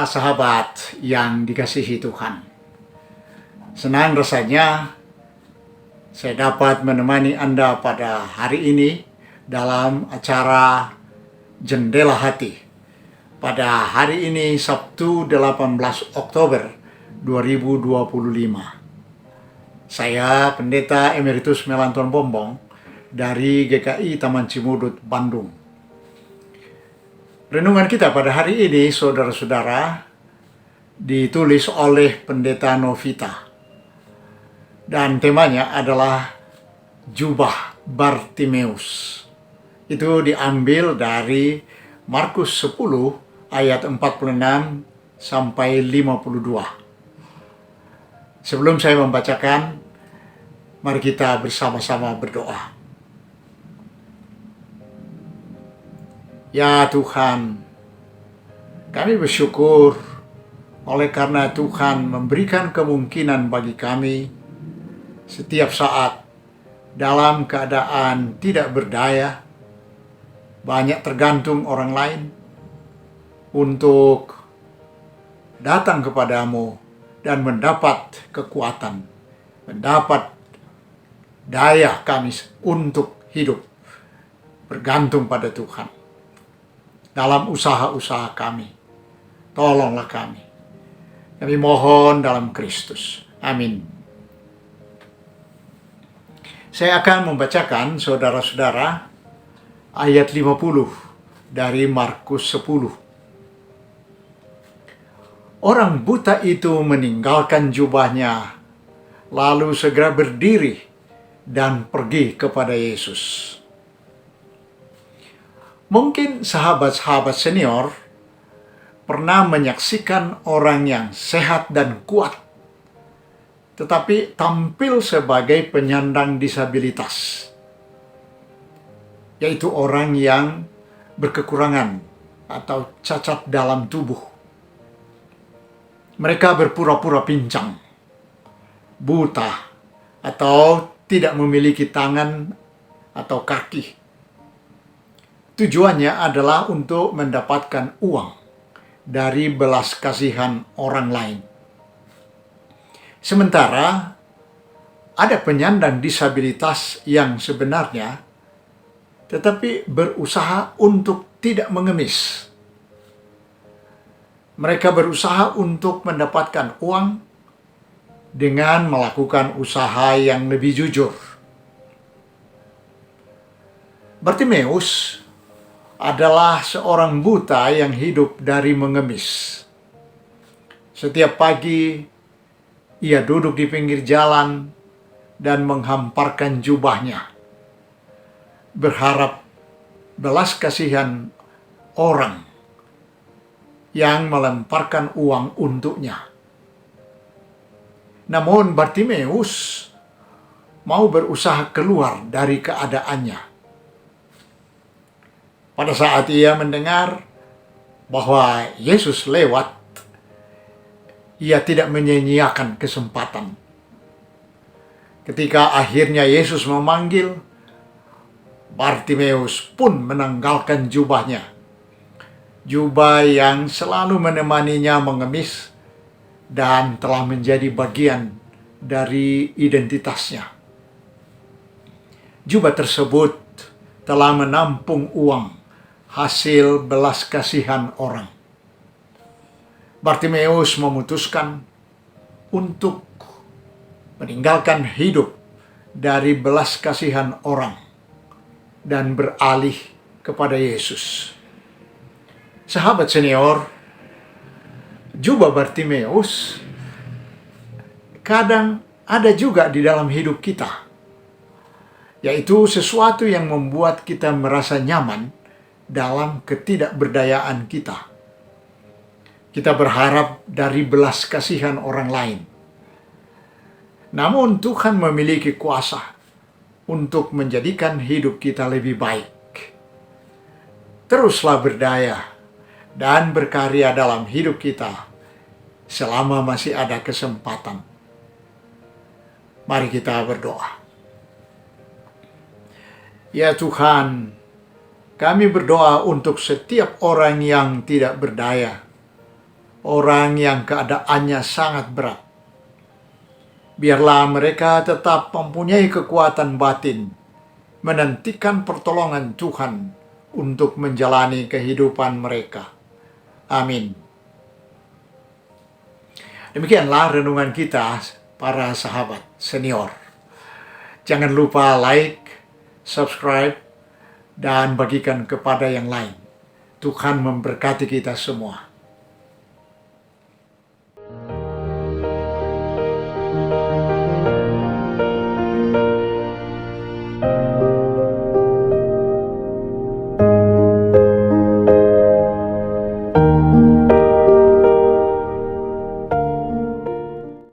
sahabat yang dikasihi Tuhan. Senang rasanya saya dapat menemani Anda pada hari ini dalam acara Jendela Hati. Pada hari ini Sabtu 18 Oktober 2025. Saya Pendeta Emeritus Melanton Bombong dari GKI Taman Cimudut, Bandung. Renungan kita pada hari ini, saudara-saudara, ditulis oleh Pendeta Novita. Dan temanya adalah Jubah Bartimeus. Itu diambil dari Markus 10 ayat 46 sampai 52. Sebelum saya membacakan, mari kita bersama-sama berdoa. Ya Tuhan, kami bersyukur oleh karena Tuhan memberikan kemungkinan bagi kami setiap saat dalam keadaan tidak berdaya, banyak tergantung orang lain, untuk datang kepadamu dan mendapat kekuatan, mendapat daya kami untuk hidup bergantung pada Tuhan. Dalam usaha-usaha kami, tolonglah kami. Kami mohon dalam Kristus. Amin. Saya akan membacakan, saudara-saudara, ayat 50 dari Markus 10. Orang buta itu meninggalkan jubahnya, lalu segera berdiri dan pergi kepada Yesus. Mungkin sahabat-sahabat senior pernah menyaksikan orang yang sehat dan kuat, tetapi tampil sebagai penyandang disabilitas, yaitu orang yang berkekurangan atau cacat dalam tubuh. Mereka berpura-pura pincang, buta, atau tidak memiliki tangan atau kaki. Tujuannya adalah untuk mendapatkan uang dari belas kasihan orang lain. Sementara ada penyandang disabilitas yang sebenarnya tetapi berusaha untuk tidak mengemis. Mereka berusaha untuk mendapatkan uang dengan melakukan usaha yang lebih jujur. Bartimeus adalah seorang buta yang hidup dari mengemis. Setiap pagi, ia duduk di pinggir jalan dan menghamparkan jubahnya, berharap belas kasihan orang yang melemparkan uang untuknya. Namun Bartimeus mau berusaha keluar dari keadaannya. Pada saat ia mendengar bahwa Yesus lewat, ia tidak menyia-nyiakan kesempatan. Ketika akhirnya Yesus memanggil, Bartimeus pun menanggalkan jubahnya. Jubah yang selalu menemaninya mengemis dan telah menjadi bagian dari identitasnya. Jubah tersebut telah menampung uang hasil belas kasihan orang. Bartimeus memutuskan untuk meninggalkan hidup dari belas kasihan orang dan beralih kepada Yesus. Sahabat senior, jubah Bartimeus kadang ada juga di dalam hidup kita, yaitu sesuatu yang membuat kita merasa nyaman dalam ketidakberdayaan kita. Kita berharap dari belas kasihan orang lain. Namun Tuhan memiliki kuasa untuk menjadikan hidup kita lebih baik. Teruslah berdaya dan berkarya dalam hidup kita selama masih ada kesempatan. Mari kita berdoa. Ya Tuhan, kami berdoa untuk setiap orang yang tidak berdaya, orang yang keadaannya sangat berat. Biarlah mereka tetap mempunyai kekuatan batin, menantikan pertolongan Tuhan untuk menjalani kehidupan mereka. Amin. Demikianlah renungan kita, para sahabat senior. Jangan lupa like, subscribe, dan bagikan kepada yang lain. Tuhan memberkati kita semua.